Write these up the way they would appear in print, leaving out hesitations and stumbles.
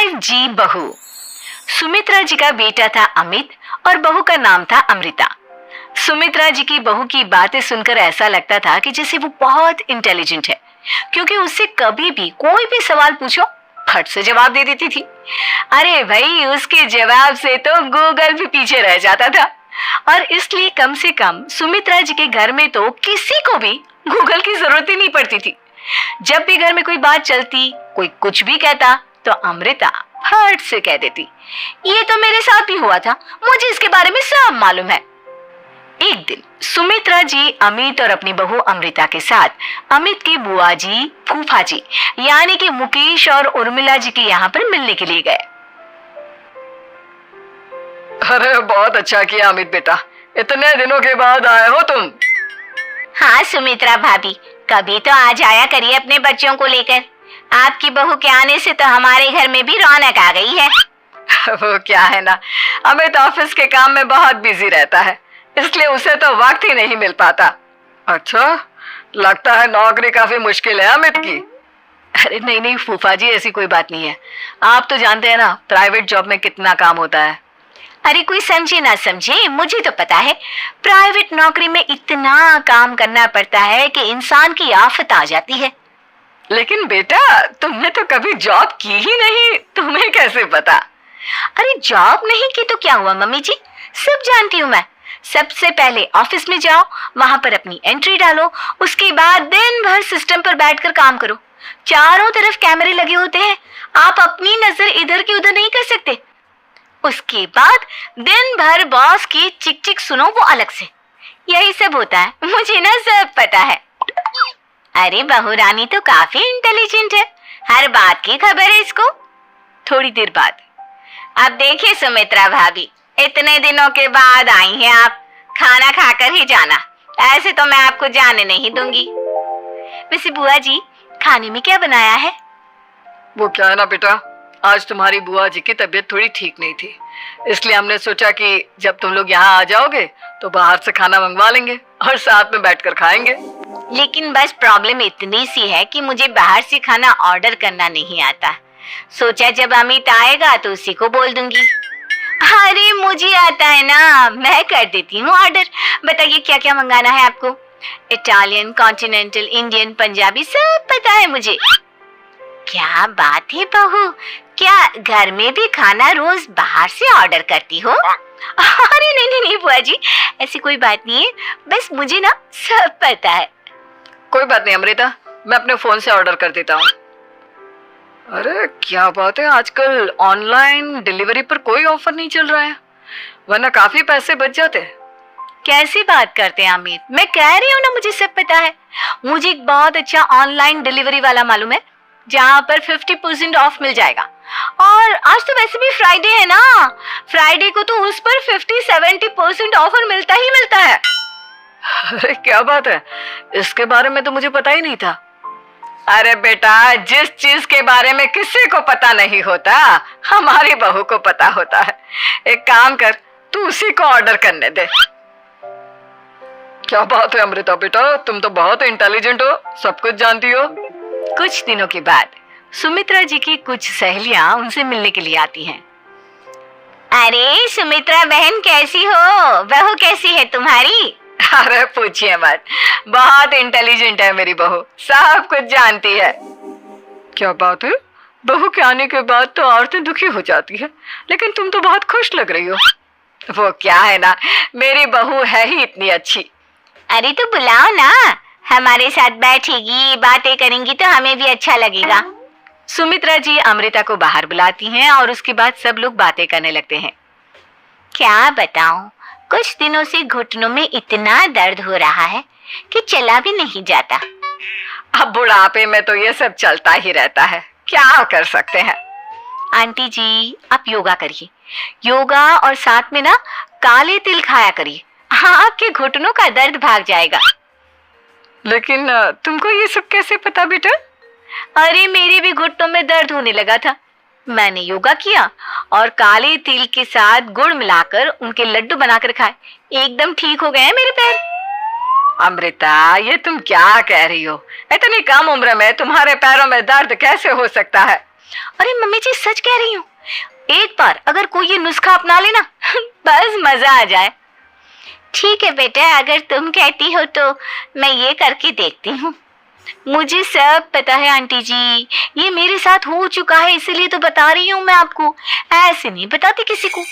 5G बहू। सुमित्रा जी का बेटा था अमित और बहू का नाम था अमृता। सुमित्रा जी की बहू की बातें सुनकर ऐसा लगता था कि जैसे वो बहुत इंटेलिजेंट है, क्योंकि उससे कभी भी कोई भी सवाल पूछो फट से जवाब दे देती थी। अरे भाई, उसके जवाब से तो गूगल भी पीछे रह जाता था। और इसलिए कम से कम सुमित्रा जी के घर में तो किसी को भी गूगल की जरूरत ही नहीं पड़ती थी। जब भी घर में कोई बात चलती, कोई कुछ भी कहता, तो अमृता फट से कह देती, ये तो मेरे साथ भी हुआ था, मुझे इसके बारे में सब मालूम है। एक दिन सुमित्रा जी अमित और अपनी बहू अमृता के साथ अमित की बुआ जी, फूफा जी यानी कि मुकेश और उर्मिला जी के यहाँ पर मिलने के लिए गए। अरे बहुत अच्छा किया अमित बेटा, इतने दिनों के बाद आए हो तुम। हाँ सुमित्रा भाभी, कभी तो आ जाया करिए अपने बच्चों को लेकर। आपकी बहू के आने से तो हमारे घर में भी रौनक आ गई है। वो क्या है ना, अमित ऑफिस के काम में बहुत बिजी रहता है, इसलिए उसे तो वक्त ही नहीं मिल पाता। अच्छा, लगता है नौकरी काफी मुश्किल है अमित की। अरे नहीं नहीं फूफा जी, ऐसी कोई बात नहीं है। आप तो जानते हैं ना प्राइवेट जॉब में कितना काम होता है। अरे कोई समझे ना समझे, मुझे तो पता है प्राइवेट नौकरी में इतना काम करना पड़ता है कि इंसान की आफत आ जाती है। लेकिन बेटा, तुमने तो कभी जॉब की ही नहीं, तुम्हें कैसे पता? अरे जॉब नहीं की तो क्या हुआ मम्मी जी, सब जानती हूँ मैं। सबसे पहले ऑफिस में जाओ, वहां पर अपनी एंट्री डालो, उसके बाद दिन भर सिस्टम पर बैठकर काम करो। चारों तरफ कैमरे लगे होते हैं, आप अपनी नजर इधर की उधर नहीं कर सकते। उसके बाद दिन भर बॉस की चिक चिक सुनो, वो अलग से। यही सब होता है, मुझे ना सब पता है। अरे बहू रानी तो काफी इंटेलिजेंट है, हर बात की खबर है इसको। थोड़ी देर बाद, अब देखिए सुमित्रा भाभी, इतने दिनों के बाद आई हैं आप, खाना खाकर ही जाना, ऐसे तो मैं आपको जाने नहीं दूंगी। वैसे बुआ जी, खाने में क्या बनाया है? वो क्या है ना बेटा, आज तुम्हारी बुआ जी की तबीयत थोड़ी ठीक नहीं थी, इसलिए हमने सोचा कि जब तुम लोग यहाँ आ जाओगे तो बाहर से खाना मंगवा लेंगे और साथ में बैठकर खाएंगे। लेकिन बस प्रॉब्लम इतनी सी है कि मुझे बाहर से खाना ऑर्डर करना नहीं आता। सोचा जब अमित आएगा तो उसी को बोल दूंगी। अरे मुझे आता है ना, मैं कर देती हूँ ऑर्डर। बताइए क्या क्या मंगाना है आपको? इटालियन, कॉन्टिनेंटल, इंडियन, पंजाबी, सब पता है मुझे। क्या बात है बहू, क्या घर में भी खाना रोज बाहर से ऑर्डर करती हो? अरे नहीं नहीं नहीं बुआ जी, ऐसी कोई बात नहीं है, बस मुझे ना सब पता है। कोई बात नहीं अमृता, मैं अपने फोन से ऑर्डर कर देता हूँ। अरे क्या बात है, आजकल ऑनलाइन डिलीवरी पर कोई ऑफर नहीं चल रहा है, वरना काफी पैसे बच जाते हैं। कैसी बात करते हैं अमित, मैं कह रही हूँ ना मुझे सब पता है। मुझे एक बहुत अच्छा ऑनलाइन डिलीवरी वाला मालूम है, जहाँ पर 50% ऑफ मिल जाएगा। और आज तो वैसे भी फ्राइडे है ना, फ्राइडे को तो उस पर 50-70% ऑफर मिलता ही मिलता है। अरे क्या बात है, इसके बारे में तो मुझे पता ही नहीं था। अरे बेटा, जिस चीज के बारे में किसी को पता नहीं होता, हमारी बहू को पता होता है। एक काम कर, तू उसी को ऑर्डर करने दे। क्या बात है अमृता बेटा, तुम तो बहुत इंटेलिजेंट हो, सब कुछ जानती हो। कुछ दिनों के बाद सुमित्रा जी की कुछ सहेलियां उनसे मिलने के लिए आती हैं। अरे सुमित्रा बहन कैसी हो, बहू कैसी है तुम्हारी? अरे पूछिए मत, बहुत इंटेलिजेंट है मेरी बहू, सब कुछ जानती है। क्या बात है, बहू के आने के बाद तो औरतें दुखी हो जाती है, लेकिन तुम तो बहुत खुश लग रही हो। वो क्या है ना, मेरी बहू है ही इतनी अच्छी। अरे तो बुलाओ ना, हमारे साथ बैठेगी, बातें करेंगी तो हमें भी अच्छा लगेगा। सुमित्रा जी अमृता को बाहर बुलाती हैं और उसके बाद सब लोग बातें करने लगते हैं। क्या बताऊं, कुछ दिनों से घुटनों में इतना दर्द हो रहा है कि चला भी नहीं जाता। अब बुढ़ापे में तो ये सब चलता ही रहता है, क्या कर सकते हैं। आंटी जी, आप योगा करिए, योगा और साथ में ना काले तिल खाया करिए, आपके घुटनों का दर्द भाग जाएगा। लेकिन तुमको ये सब कैसे पता बेटा? अरे मेरे भी घुटनों में दर्द होने लगा था, मैंने योगा किया और काले तिल के साथ गुड़ मिलाकर उनके लड्डू बनाकर खाए, एकदम ठीक हो गए हैं मेरे पैर। अमृता, ये तुम क्या कह रही हो? इतनी कम उम्र में तुम्हारे पैरों में दर्द कैसे हो सकता है? अरे मम्मी जी सच कह रही हूँ, एक बार अगर कोई ये नुस्खा अपना लेना बस मजा आ जाए। ठीक है बेटा, अगर तुम कहती हो तो मैं ये करके देखती हूँ। मुझे सब पता है आंटी जी, ये मेरे साथ हो चुका है, इसीलिए तो बता रही हूँ मैं आपको, ऐसे नहीं बताती किसी को।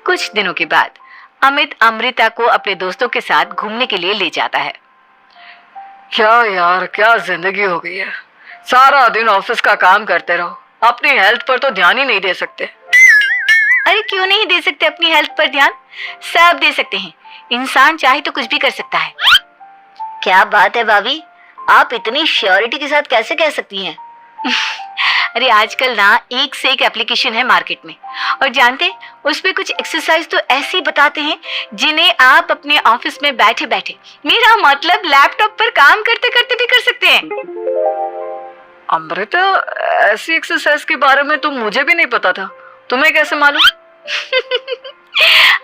कुछ दिनों के बाद अमित अमृता को अपने दोस्तों के साथ घूमने के लिए ले जाता है। क्या यार, क्या जिंदगी हो गई है। सारा दिन ऑफिस का काम करते रहो, अपनी हेल्थ पर तो ध्यान ही नहीं दे सकते। अरे क्यों नहीं दे सकते अपनी हेल्थ पर ध्यान, सब दे सकते हैं। इंसान चाहे तो कुछ भी कर सकता है। क्या बात है भाभी, आप इतनी श्योरिटी के साथ कैसे कह सकती हैं? अरे आजकल ना एक से एक एप्लीकेशन है मार्केट में, और जानते उस पे कुछ एक्सरसाइज तो ऐसी बताते हैं जिन्हें आप अपने ऑफिस में बैठे बैठे, मेरा मतलब लैपटॉप पर काम करते करते भी कर सकते हैं। अमृता, ऐसी एक्सरसाइज के बारे में तो मुझे भी नहीं पता था, तुम्हें कैसे मालूम?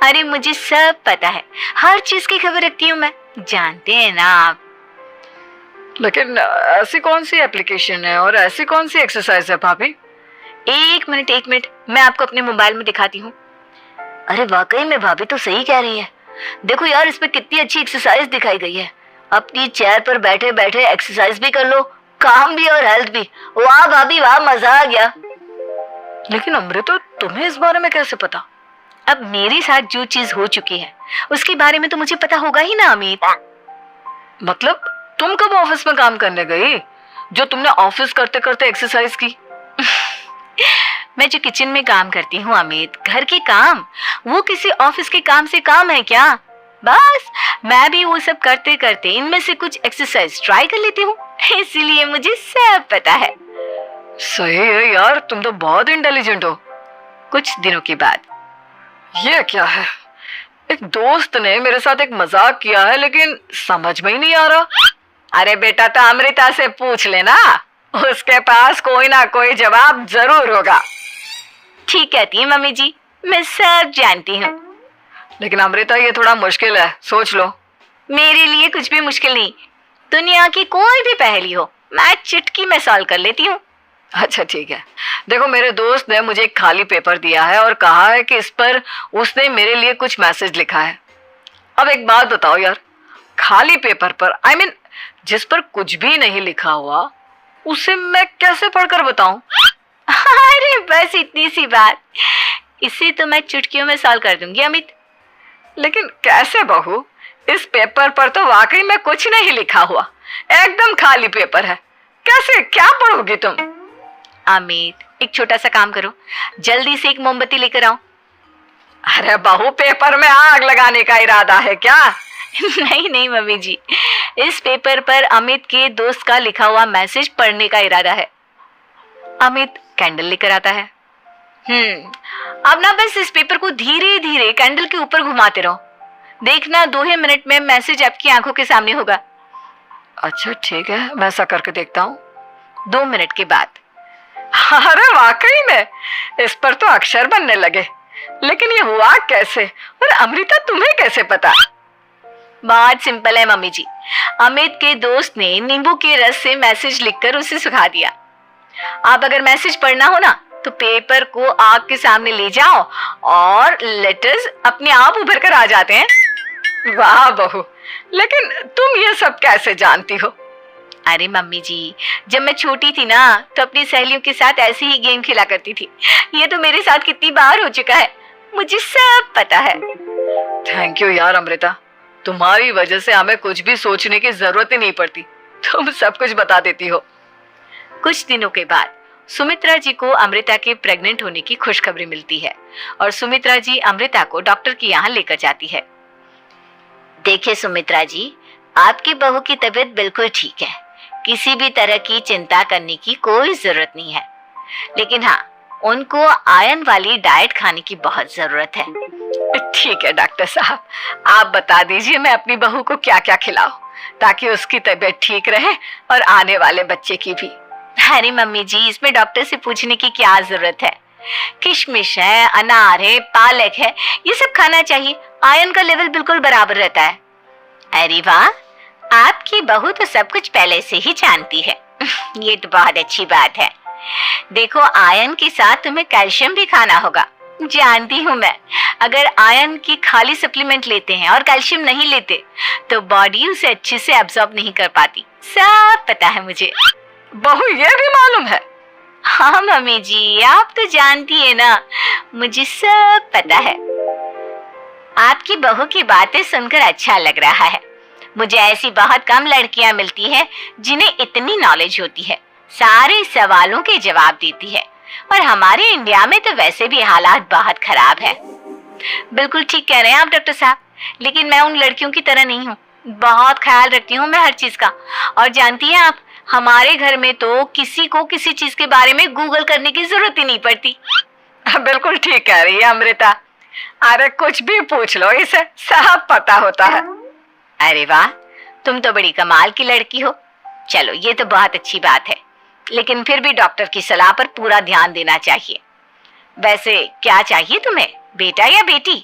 अरे मुझे सब पता है, हर चीज की खबर रखती हूँ मैं, जानते हैं ना आप। लेकिन ऐसी कौन सी एप्लीकेशन है और ऐसी कौन सी एक्सरसाइज है भाभी? एक मिनट, मैं आपको अपने मोबाइल में दिखाती हूँ। अरे वाकई में भाभी तो सही कह रही है। देखो यार, इस पे कितनी अच्छी एक्सरसाइज दिखाई गई है। अपनी चेयर पर बैठे बैठे एक्सरसाइज भी कर लो, काम भी और हेल्थ भी। वाह भाभी वाह, मजा आ गया। लेकिन अमृता, तुम्हें इस बारे में कैसे पता? अब मेरे साथ जो चीज हो चुकी है उसके बारे में तो मुझे पता होगा ही ना अमित। मतलब तुम कब ऑफिस में काम करने गई जो तुमने ऑफिस करते करते एक्सरसाइज की? मैं जो किचन में काम करती हूँ अमित, घर के काम, वो किसी ऑफिस के काम से काम है क्या? बस मैं भी वो सब करते करते इनमें से कुछ एक्सरसाइज ट्राई कर लेती हूँ, इसीलिए मुझे सब पता है। सही है यार, तुम तो बहुत इंटेलिजेंट हो। कुछ दिनों के बाद, ये क्या है? एक दोस्त ने मेरे साथ एक मजाक किया है, लेकिन समझ में ही नहीं आ रहा। अरे बेटा, तो अमृता से पूछ लेना, उसके पास कोई ना कोई जवाब जरूर होगा। ठीक कहती है मम्मी जी, मैं सब जानती हूँ। लेकिन अमृता, ये थोड़ा मुश्किल है, सोच लो। मेरे लिए कुछ भी मुश्किल नहीं, दुनिया की कोई भी पहेली हो मैं चुटकी में सॉल्व कर लेती हूँ। अच्छा ठीक है, देखो मेरे दोस्त ने मुझे एक खाली पेपर दिया है और कहा है कि इस पर उसने मेरे लिए कुछ मैसेज लिखा है। अब एक बात बताओ यार, खाली पेपर पर, I mean, जिस पर कुछ भी नहीं लिखा हुआ, उसे मैं कैसे पढ़कर बताऊं? अरे बस इतनी सी बात, इसे तो मैं चुटकियों में सॉल्व कर दूंगी अमित। लेकिन कैसे बहू? इस पेपर पर तो वाकई में कुछ नहीं लिखा हुआ, एकदम खाली पेपर है, कैसे, क्या पढ़ोगी तुम? अमित, एक छोटा सा काम करो, जल्दी से एक मोमबत्ती लेकर आओ। अरे बहू, पेपर में आग लगाने का इरादा है क्या? नहीं मम्मी जी, इस पेपर पर अमित के दोस्त का लिखा हुआ मैसेज पढ़ने का इरादा है। अमित कैंडल लेकर आता है। अब ना बस इस पेपर को धीरे धीरे कैंडल के ऊपर घुमाते रहो, देखना 2 ही मिनट में मैसेज आपकी आंखों के सामने होगा। अच्छा ठीक है, मैं ऐसा करके देखता हूँ। 2 मिनट के बाद, अरे वाकई में इस पर तो अक्षर बनने लगे, लेकिन ये हुआ कैसे? और अमृता, तुम्हें कैसे पता? बहुत सिंपल है मम्मी जी, अमित के दोस्त ने नींबू के रस से मैसेज लिखकर उसे सुखा दिया। आप अगर मैसेज पढ़ना हो ना तो पेपर को आग के सामने ले जाओ और लेटर्स अपने आप उभर कर आ जाते हैं। वाह बहू, लेकिन तुम ये सब कैसे जानती हो? अरे मम्मी जी, जब मैं छोटी थी ना तो अपनी सहेलियों के साथ ऐसे ही गेम खेला करती थी। ये तो मेरे साथ कितनी बार हो चुका है, मुझे सब पता है। थैंक यू यार अमृता, तुम्हारी वजह से हमें कुछ भी सोचने की जरूरत ही नहीं पड़ती, तुम सब कुछ बता देती हो। कुछ दिनों के बाद सुमित्रा जी को अमृता के प्रेग्नेंट होने की खुशखबरी मिलती है और सुमित्रा जी अमृता को डॉक्टर के यहाँ लेकर जाती है। देखिए सुमित्रा जी, आपकी बहू की तबीयत बिल्कुल ठीक है, किसी भी तरह की चिंता करने की कोई जरूरत नहीं है, लेकिन हाँ, उनको आयरन वाली डाइट खाने की बहुत जरूरत है। ठीक है डॉक्टर साहब, आप बता दीजिए मैं अपनी बहू को क्या क्या खिलाऊं ताकि उसकी तबीयत ठीक रहे और आने वाले बच्चे की भी। अरे मम्मी जी, इसमें डॉक्टर से पूछने की क्या जरूरत है, किशमिश है, अनार है, पालक है, ये सब खाना चाहिए, आयरन का लेवल बिल्कुल बराबर रहता है। अरे वाह, आपकी बहू तो सब कुछ पहले से ही जानती है। ये तो बहुत अच्छी बात है। देखो, आयरन के साथ तुम्हें कैल्शियम भी खाना होगा। जानती हूँ मैं, अगर आयरन की खाली सप्लीमेंट लेते हैं और कैल्शियम नहीं लेते तो बॉडी उसे अच्छे से एब्जॉर्ब नहीं कर पाती। सब पता है मुझे। बहू, ये भी मालूम है? हाँ मम्मी जी, आप तो जानती है ना, मुझे सब पता है। आपकी बहू की बातें सुनकर अच्छा लग रहा है। मुझे ऐसी बहुत कम लड़कियां मिलती हैं जिन्हें इतनी नॉलेज होती है, सारे सवालों के जवाब देती है। और हमारे इंडिया में तो वैसे भी हालात बहुत खराब है। बिल्कुल ठीक कह रहे हैं आप डॉक्टर साहब, लेकिन मैं उन लड़कियों की तरह नहीं हूँ। बहुत ख्याल रखती हूँ मैं हर चीज का। और जानती हैं आप, हमारे घर में तो किसी को किसी चीज के बारे में गूगल करने की जरूरत ही नहीं पड़ती। बिल्कुल ठीक कह रही है अमृता। अरे कुछ भी पूछ लो, इसे सब पता होता है। अरे वाह, तुम तो बड़ी कमाल की लड़की हो। चलो, ये तो बहुत अच्छी बात है, लेकिन फिर भी डॉक्टर की सलाह पर पूरा ध्यान देना चाहिए। वैसे क्या चाहिए तुम्हें, बेटा या बेटी?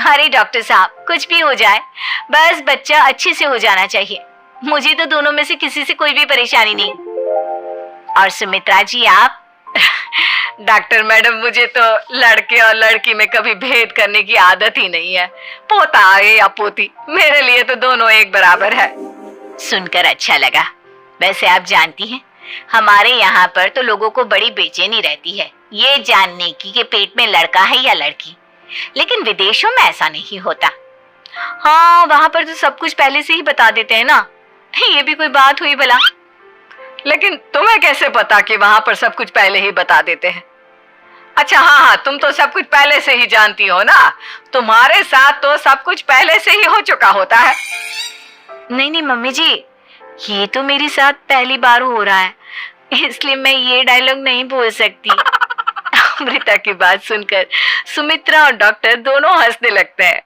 अरे डॉक्टर साहब, कुछ भी हो जाए, बस बच्चा अच्छे से हो जाना चाहिए। मुझे तो दोनों में से किसी से कोई भी परेशानी नहीं। और सुमित्रा जी, आप? डॉक्टर मैडम, मुझे तो लड़के और लड़की में कभी भेद करने की आदत ही नहीं है। पोता आए या पोती, मेरे लिए तो दोनों एक बराबर है। सुनकर अच्छा लगा। वैसे आप जानती हैं, हमारे यहाँ पर तो लोगों को बड़ी बेचैनी रहती है ये जानने की कि पेट में लड़का है या लड़की, लेकिन विदेशों में ऐसा नहीं होता। हाँ, वहाँ पर तो सब कुछ पहले से ही बता देते हैं ना। ये भी कोई बात हुई भला? लेकिन तुम्हें कैसे पता कि वहां पर सब कुछ पहले ही बता देते हैं? अच्छा, हाँ, तुम तो सब कुछ पहले से ही जानती हो ना। तुम्हारे साथ तो सब कुछ पहले से ही हो चुका होता है। नहीं नहीं मम्मी जी, ये तो मेरे साथ पहली बार हो रहा है, इसलिए मैं ये डायलॉग नहीं बोल सकती। अमृता की बात सुनकर सुमित्रा और डॉक्टर दोनों हंसने लगते हैं।